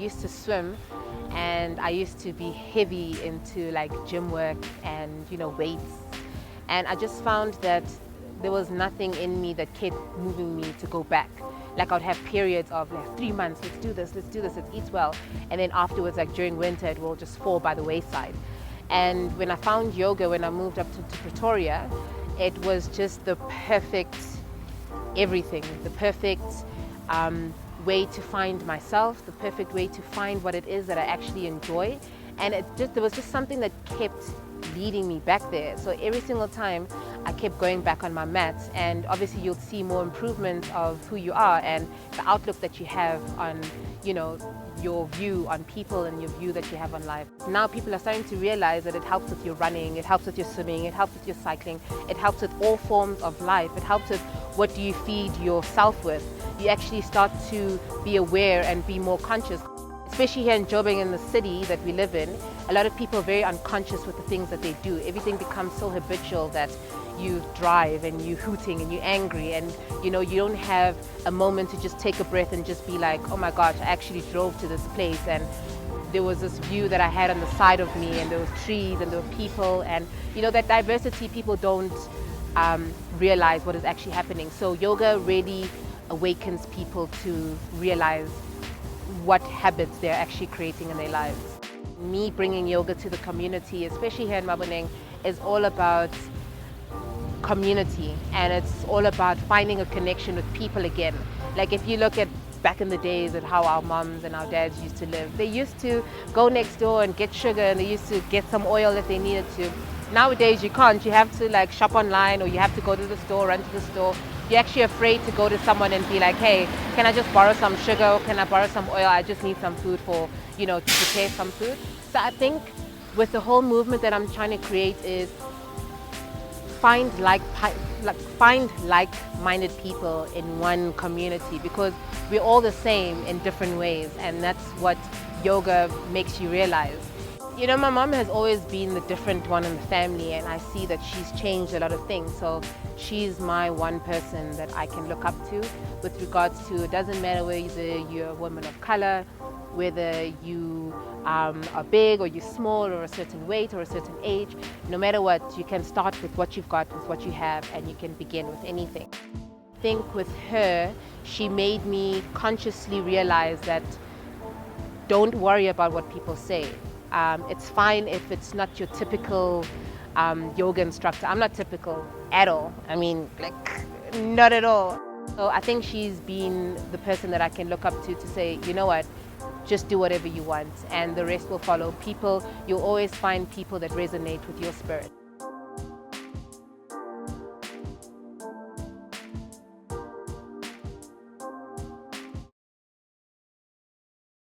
used to swim, and I used to be heavy into like gym work and weights, and I just found that there was nothing in me that kept moving me to go back. Like I'd have periods of like 3 months, let's do this, let's eat well, and then afterwards, like during winter, it will just fall by the wayside. And when I found yoga, when I moved up to Pretoria, it was just the perfect everything, the perfect way to find myself, the perfect way to find what it is that I actually enjoy. And there was just something that kept leading me back there. So every single time I kept going back on my mat, and obviously you'll see more improvement of who you are and the outlook that you have on, your view on people and your view that you have on life. Now people are starting to realize that it helps with your running, it helps with your swimming, it helps with your cycling, it helps with all forms of life. It helps with what do you feed yourself with. You actually start to be aware and be more conscious. Especially here in Joburg, in the city that we live in, a lot of people are very unconscious with the things that they do. Everything becomes so habitual that you drive and you hooting and you're angry, and you don't have a moment to just take a breath and just be like, oh my gosh, I actually drove to this place and there was this view that I had on the side of me, and there was trees and there were people, and that diversity, people don't realize what is actually happening. So yoga really awakens people to realize what habits they're actually creating in their lives. Me bringing yoga to the community, especially here in Guateng, is all about community, and it's all about finding a connection with people again. Like if you look at back in the days at how our moms and our dads used to live, they used to go next door and get sugar, and they used to get some oil if they needed to. Nowadays you can't. You have to like shop online, or you have to go to the store, run to the store. You're actually afraid to go to someone and be like, hey, can I just borrow some sugar, or can I borrow some oil? I just need some food for, to prepare some food. So I think with the whole movement that I'm trying to create is find like-minded people in one community, because we're all the same in different ways, and that's what yoga makes you realize. My mom has always been the different one in the family, and I see that she's changed a lot of things. So she's my one person that I can look up to with regards to, it doesn't matter whether you're a woman of color, whether you are big or you're small or a certain weight or a certain age. No matter what, you can start with what you've got, with what you have, and you can begin with anything. I think with her, she made me consciously realize that don't worry about what people say. It's fine if it's not your typical yoga instructor. I'm not typical at all. I mean, not at all. So I think she's been the person that I can look up to say, you know what, just do whatever you want and the rest will follow. You'll always find people that resonate with your spirit.